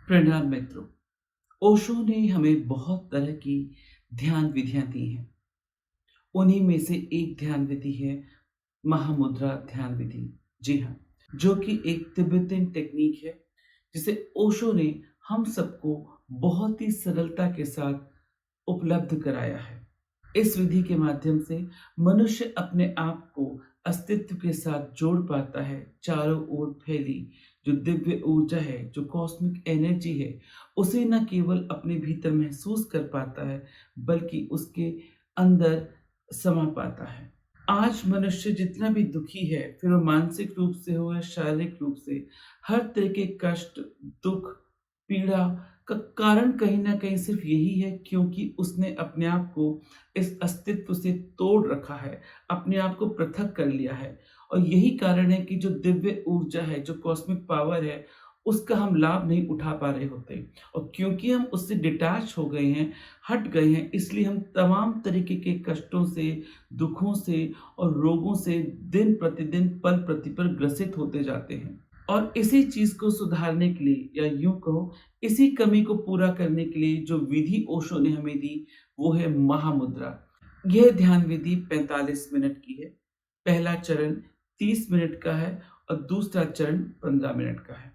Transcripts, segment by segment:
प्रणाम मित्रों। ओशो ने हमें बहुत तरह की ध्यान विधियां दी हैं। उन्हीं में से एक ध्यान विधि है महामुद्रा ध्यान विधि। जी हाँ, जो कि एक तिब्बतन टेक्निक है जिसे ओशो ने हम सबको बहुत ही सरलता के साथ उपलब्ध कराया है। इस विधि के माध्यम से मनुष्य अपने आप को अस्तित्व के साथ जोड़ पाता है। चारों ओर फैली जो दिव्य ऊर्जा है, जो कॉस्मिक एनर्जी है, उसे न केवल अपने भीतर महसूस कर पाता है, बल्कि उसके अंदर समा पाता है। आज मनुष्य जितना भी दुखी है, फिर वो मानसिक रूप से हो या शारीरिक रूप से, हर तरह के कष्ट, दुख, पीड़ा का कारण कहीं न कहीं सिर्फ़ यही है क्योंकि उसने अपने आप को इस अस्तित्व से तोड़ रखा है, अपने आप को पृथक कर लिया है। और यही कारण है कि जो दिव्य ऊर्जा है, जो कॉस्मिक पावर है, उसका हम लाभ नहीं उठा पा रहे होते। और क्योंकि हम उससे डिटैच हो गए हैं, हट गए हैं, इसलिए हम तमाम तरीके के कष्टों से, दुखों से और रोगों से दिन प्रतिदिन, पल प्रतिपल ग्रसित होते जाते हैं। और इसी चीज़ को सुधारने के लिए या यूँ कहो इसी कमी को पूरा करने के लिए जो विधि ओशो ने हमें दी, वो है महामुद्रा। यह ध्यान विधि 45 मिनट की है। पहला चरण 30 मिनट का है और दूसरा चरण 15 मिनट का है।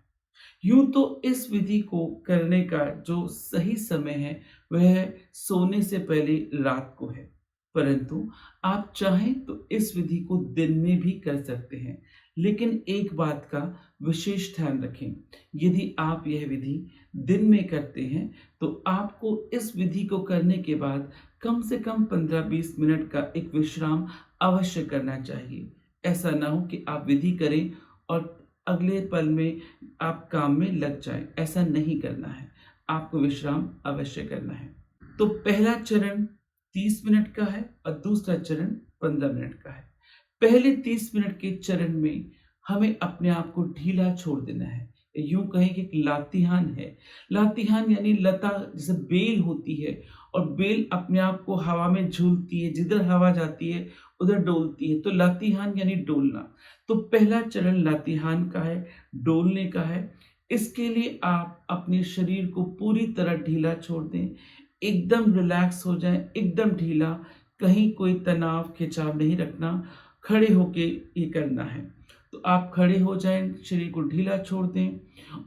यूँ तो इस विधि को करने का जो सही समय है, वह सोने से पहले रात को है। परंतु आप चाहें तो इस विधि को दिन में भी कर सकते हैं। लेकिन एक बात का विशेष ध्यान रखें, यदि आप यह विधि दिन में करते हैं, तो आपको इस विधि को करने के बाद कम से कम 15-20 मिनट का एक विश्राम अवश्य करना चाहिए। ऐसा ना हो कि आप विधि करें और अगले पल में आप काम में लग जाएँ, ऐसा नहीं करना है। आपको विश्राम अवश्य करना है। तो पहला चरण 30 मिनट का है और दूसरा चरण 15 मिनट का है। पहले 30 मिनट के चरण में हमें अपने आप को ढीला छोड़ देना है। यूँ कहें कि एक लातिहान है। लातिहान यानी लता जैसे बेल होती है और बेल अपने आप को हवा में झूलती है, जिधर हवा जाती है उधर डोलती है, तो लातिहान यानी डोलना। तो पहला चरण लातिहान का है, डोलने का है। इसके लिए आप अपने शरीर को पूरी तरह ढीला छोड़ दें, एकदम रिलैक्स हो जाएँ, एकदम ढीला, कहीं कोई तनाव, खिंचाव नहीं रखना, खड़े होके ये करना है। तो आप खड़े हो जाएँ, शरीर को ढीला छोड़ दें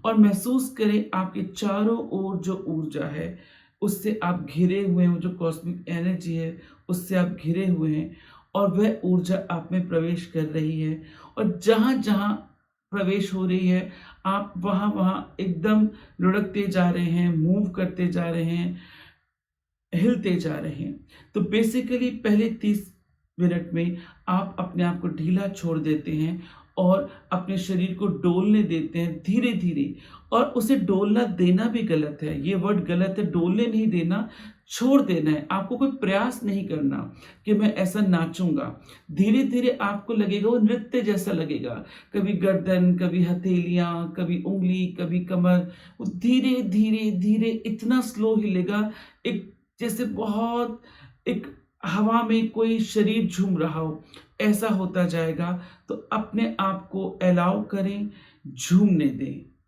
और महसूस करें आपके चारों ओर जो ऊर्जा है, उससे आप घिरे हुए हैं, वो जो कॉस्मिक एनर्जी है, उससे आप घिरे हुए हैं और वह ऊर्जा आप में प्रवेश कर रही है। और जहाँ-जहाँ प्रवेश हो रही है, आप वहाँ-वहाँ एकदम लुढ़कते जा रहे हैं, मूव करते जा रहे हैं, हिलते जा रहे हैं। तो बेसिकली पहले 30 मिनट में आप अपने आप को ढीला छोड़ देते हैं और अपने शरीर को डोलने देते हैं धीरे-धीरे। और उसे डोलना देना भी गलत है, ये वर्ड गलत है, डोलने नहीं देना, छोड़ देना है। आपको कोई प्रयास नहीं करना कि मैं ऐसा नाचूँगा। धीरे-धीरे आपको लगेगा वो नृत्य जैसा लगेगा। कभी गर्दन, कभी हथेलियाँ, कभी उँगली, कभी कमर, वो धीरे, धीरे, धीरे इतना स्लो हिलेगा, एक जैसे बहुत एक हवा में कोई शरीर झूम रहा हो, ऐसा होता जाएगा। तो अपने आप को अलाउ करें, झूमने दें।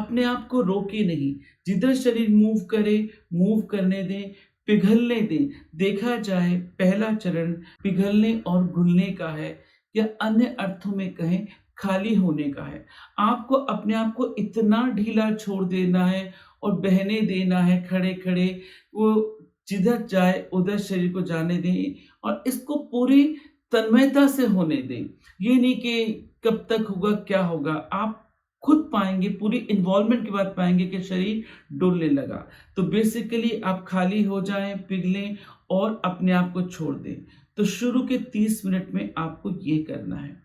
अपने आप को रोके नहीं, जिधर शरीर मूव करे, मूव करने दें, पिघलने दें। देखा जाए पहला चरण पिघलने और घुलने का है या अन्य अर्थों में कहें खाली होने का है। आपको अपने आप को इतना ढीला छोड़ देना है और बहने देना है खड़े-खड़े, वो जिधर जाए उधर शरीर को जाने दें और इसको पूरी तन्मयता से होने दें। ये नहीं कि कब तक होगा, क्या होगा? आप खुद पाएँगे, पूरी इन्वॉल्वमेंट के बाद पाएँगे कि शरीर डोलने लगा। तो बेसिकली आप खाली हो जाएँ, पिघलें और अपने आप को छोड़ दें। तो शुरू के 30 मिनट में आपको ये करना है।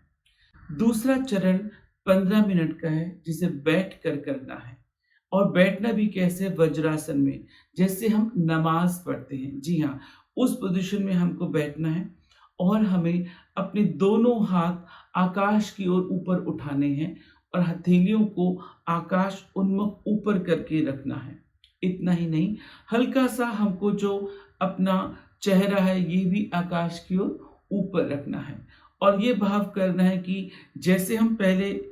दूसरा चरण 15 मिनट का है, जिसे बैठकर करना है। और बैठना भी कैसे? वज्रासन में, जैसे हम नमाज़ पढ़ते हैं। जी हाँ, उस पोज़ीशन में हमको बैठना है और हमें अपने दोनों हाथ आकाश की ओर ऊपर उठाने हैं और हथेलियों को आकाश उन्मुख ऊपर करके रखना है। इतना ही नहीं, हल्का-सा हमको जो अपना चेहरा है, ये भी आकाश की ओर ऊपर रखना है और ये भाव करना है कि जैसे हम पहले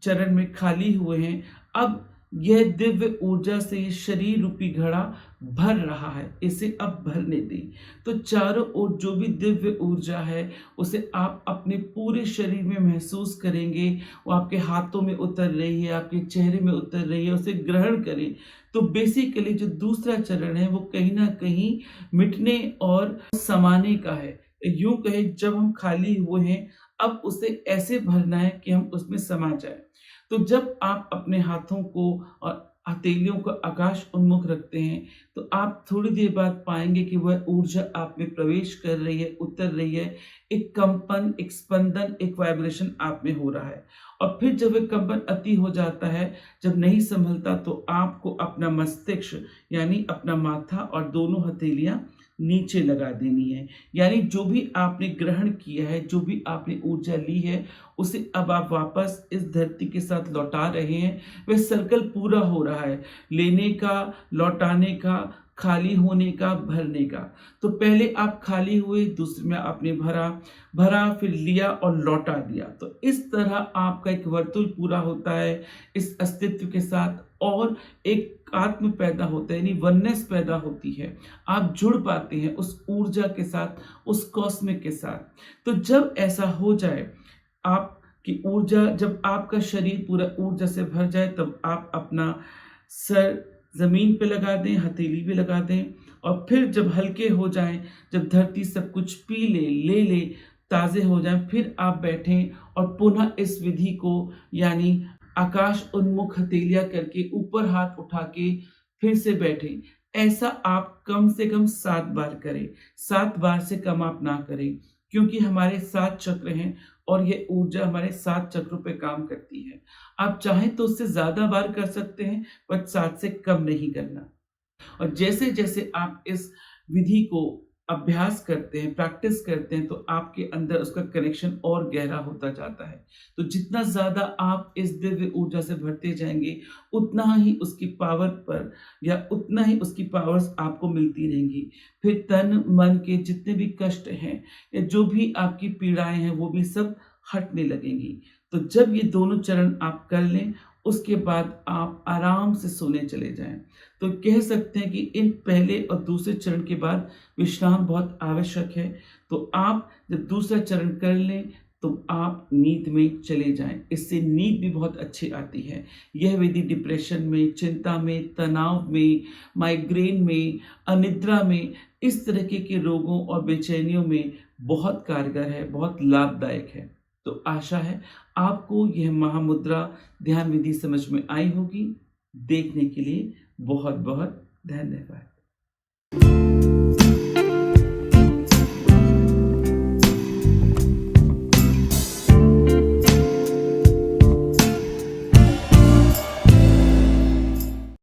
चरण में खाली हुए हैं, अब यह दिव्य ऊर्जा से ये शरीर रूपी घड़ा भर रहा है, इसे अब भरने दें। तो चारों ओर जो भी दिव्य ऊर्जा है, उसे आप अपने पूरे शरीर में महसूस करेंगे, वो आपके हाथों में उतर रही है, आपके चेहरे में उतर रही है, उसे ग्रहण करें। तो बेसिकली जो दूसरा चरण है, वो कहीं न कहीं मिटने और समाने का है। यूँ कहें जब हम खाली हुए हैं, अब उसे ऐसे भरना है कि हम उसमें समा जाएँ। तो जब आप अपने हाथों को और हथेलियों को आकाश उन्मुख रखते हैं, तो आप थोड़ी देर बाद पाएँगे कि वह ऊर्जा आप में प्रवेश कर रही है, उतर रही है। एक कंपन, एक स्पंदन, एक वाइब्रेशन आप में हो रहा है। और फिर जब वह कंपन अति हो जाता है, जब नहीं सँभलता, तो आपको अपना मस्तिष्क यानी अपना माथा और दोनों हथेलियाँ नीचे लगा देनी है। यानी जो भी आपने ग्रहण किया है, जो भी आपने ऊर्जा ली है, उसे अब आप वापस इस धरती के साथ लौटा रहे हैं। वह सर्कल पूरा हो रहा है, लेने का, लौटाने का, खाली होने का, भरने का। तो पहले आप खाली हुए, दूसरे में आपने भरा, भरा फिर लिया और लौटा दिया। तो इस तरह आपका एक वर्तुल पूरा होता है इस अस्तित्व के साथ, और एक आत्म पैदा होता है, यानी वननेस पैदा होती है। आप जुड़ पाते हैं उस ऊर्जा के साथ, उस कॉस्मिक के साथ। तो जब ऐसा हो जाए, आपकी ऊर्जा, जब आपका शरीर पूरा ऊर्जा से भर जाए, तब आप अपना सर ज़मीन पे लगा दें, हथेली पे लगा दें, और फिर जब हल्के हो जाएँ, जब धरती सब कुछ पी ले, ले ले, ताज़े हो जाएँ, फिर आप बैठें और पुनः इस विधि को, यानी आकाश उन्मुख हथेलियाँ करके ऊपर हाथ उठा के फिर से बैठें। ऐसा आप कम से कम 7 बार करें, 7 बार से कम आप ना करें, क्योंकि हमारे 7 चक्र हैं और ये ऊर्जा हमारे 7 चक्रों पे काम करती है। आप चाहें तो उससे ज़्यादा बार कर सकते हैं, बट 7 से कम नहीं करना। और जैसे-जैसे आप इस विधि को अभ्यास करते हैं, प्रैक्टिस करते हैं, तो आपके अंदर उसका कनेक्शन और गहरा होता जाता है। तो जितना ज़्यादा आप इस दिव्य ऊर्जा से भरते जाएँगे, उतना ही उसकी पावर पर, या उतना ही उसकी पावर्स आपको मिलती रहेंगी। फिर तन, मन के जितने भी कष्ट हैं, या जो भी आपकी पीड़ाएँ हैं, वो भी सब हटने लगेंगी। तो जब ये दोनों चरण आप कर लें, उसके बाद आप आराम से सोने चले जाएँ। तो कह सकते हैं कि इन पहले और दूसरे चरण के बाद विश्राम बहुत आवश्यक है। तो आप जब दूसरा चरण कर लें, तो आप नींद में चले जाएँ। इससे नींद भी बहुत अच्छी आती है। यह विधि डिप्रेशन में, चिंता में, तनाव में, माइग्रेन में, अनिद्रा में, इस तरीके के रोगों और बेचैनियों में बहुत कारगर है, बहुत लाभदायक है। तो आशा है आपको यह महामुद्रा ध्यान विधि समझ में आई होगी। देखने के लिए बहुत-बहुत धन्यवाद।